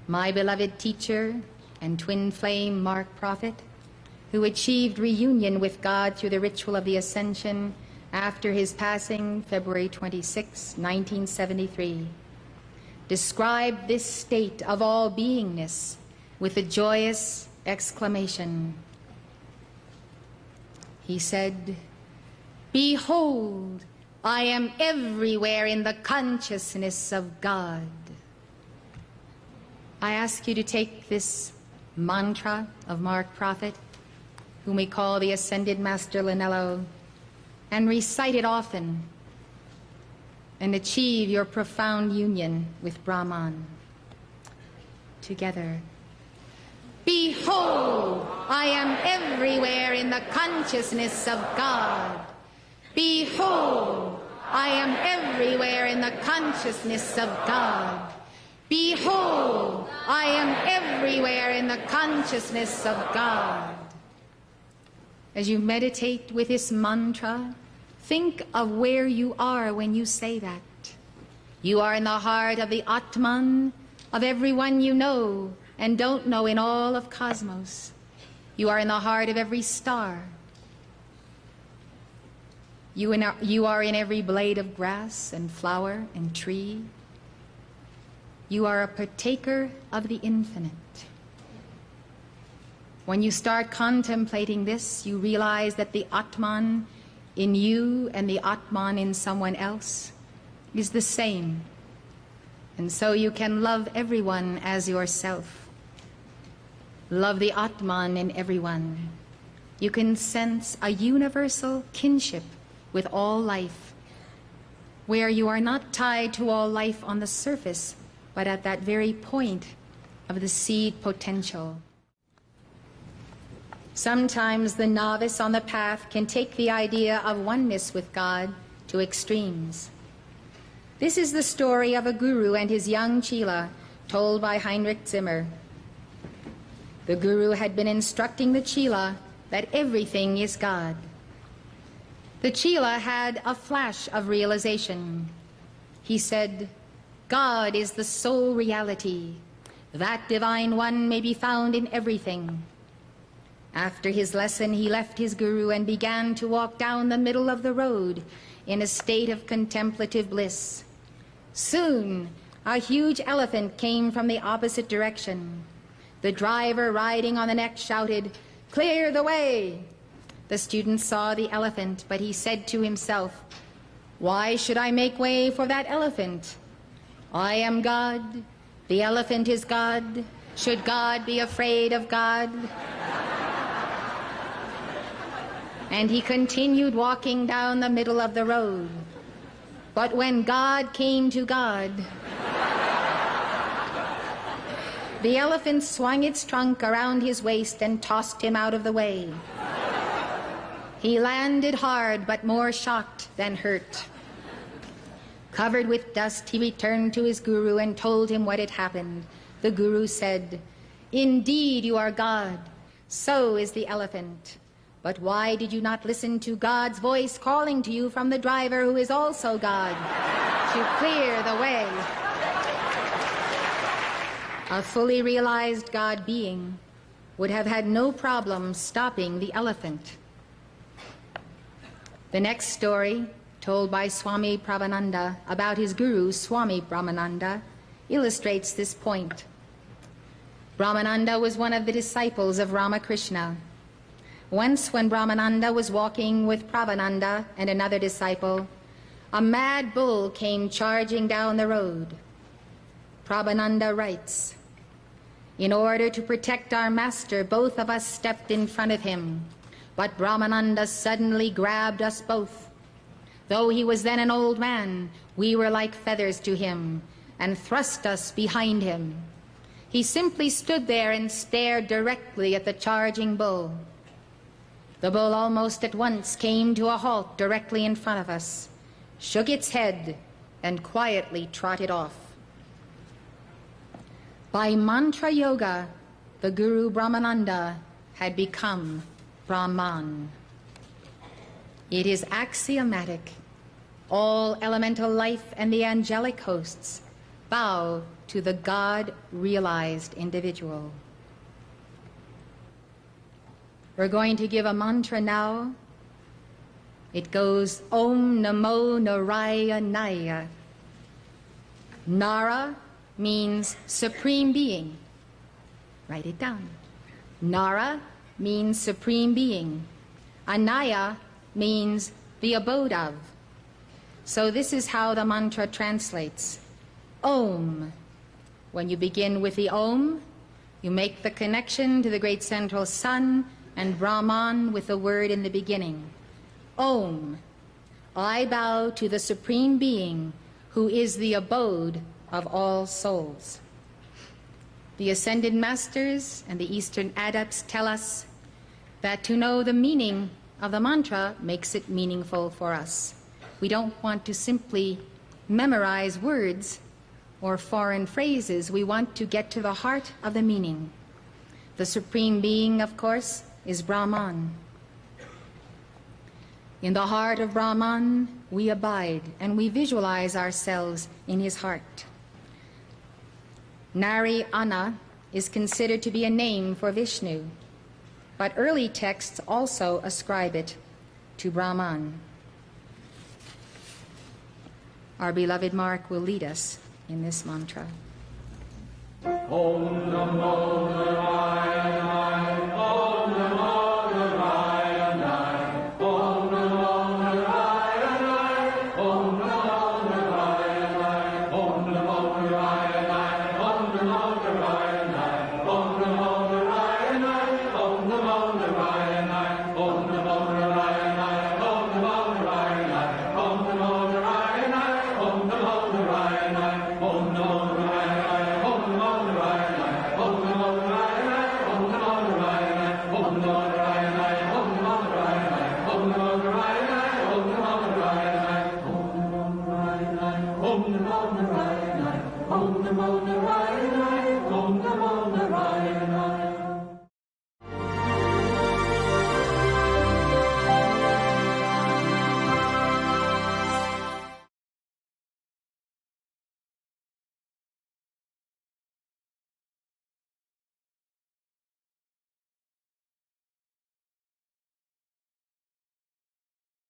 my beloved teacher and twin flame Mark Prophet, who achieved reunion with God through the ritual of the Ascension after his passing February 26, 1973, described this state of all beingness with a joyous exclamation. He said, "Behold, I am everywhere in the consciousness of God." I ask you to take this mantra of Mark Prophet, whom we call the Ascended Master Lanello, and recite it often and achieve your profound union with Brahman. Together. Behold, I am everywhere in the consciousness of God. Behold, I am everywhere in the consciousness of God. Behold, I am everywhere in the consciousness of God. As you meditate with this mantra, think of where you are when you say that. You are in the heart of the Atman, of everyone you know and don't know in all of cosmos. You are in the heart of every star. You are in every blade of grass and flower and tree. You are a partaker of the infinite. When you start contemplating this, you realize that the Atman in you and the Atman in someone else is the same. And so you can love everyone as yourself. Love the Atman in everyone. You can sense a universal kinship with all life, where you are not tied to all life on the surface, but at that very point of the seed potential. Sometimes the novice on the path can take the idea of oneness with God to extremes. This is the story of a guru and his young chela, told by Heinrich Zimmer. The guru had been instructing the chela that everything is God. The chela had a flash of realization. He said, "God is the sole reality. That divine one may be found in everything." After his lesson, he left his guru and began to walk down the middle of the road in a state of contemplative bliss. Soon, a huge elephant came from the opposite direction. The driver riding on the neck shouted, "Clear the way!" The student saw the elephant, but he said to himself, "Why should I make way for that elephant? I am God. The elephant is God. Should God be afraid of God?" And he continued walking down the middle of the road. But when God came to God, the elephant swung its trunk around his waist and tossed him out of the way. He landed hard, but more shocked than hurt. Covered with dust, he returned to his guru and told him what had happened. The guru said, "Indeed, you are God. So is the elephant. But why did you not listen to God's voice calling to you from the driver who is also God to clear the way?" A fully realized God being would have had no problem stopping the elephant. The next story, told by Swami Prabhananda about his guru, Swami Brahmananda, illustrates this point. Brahmananda was one of the disciples of Ramakrishna. Once when Brahmananda was walking with Prabhananda and another disciple, a mad bull came charging down the road. Prabhananda writes, "In order to protect our master, both of us stepped in front of him, but Brahmananda suddenly grabbed us both. Though he was then an old man, we were like feathers to him, and thrust us behind him. He simply stood there and stared directly at the charging bull. The bull almost at once came to a halt directly in front of us, shook its head, and quietly trotted off." By mantra yoga, the Guru Brahmananda had become Brahman. It is axiomatic. All elemental life and the angelic hosts bow to the God-realized individual. We're going to give a mantra now. It goes Om Namo Narayanaya. Nara means supreme being. Write it down. Nara means supreme being. Anaya means the abode of. So this is how the mantra translates. Om. When you begin with the Om, you make the connection to the great central sun and Brahman with the word in the beginning. Om. I bow to the supreme being who is the abode of all souls. The Ascended Masters and the Eastern Adepts tell us that to know the meaning of the mantra makes it meaningful for us. We don't want to simply memorize words or foreign phrases. We want to get to the heart of the meaning. The Supreme Being, of course, is Brahman. In the heart of Brahman, we abide and we visualize ourselves in his heart. Narayana is considered to be a name for Vishnu, but early texts also ascribe it to Brahman. Our beloved Mark will lead us in this mantra. Om Namo Narayana, Om Namo Narayana, Om Namo Narayana, Om Namo Narayana, Om Namo Narayana, Om Namo Narayana, Om Namo Narayana, Om Namo Narayana, Om Namo Narayana, Om Namo Narayana, Om Namo Narayana, Om Namo Narayana, Om Namo Om Namo Narayana,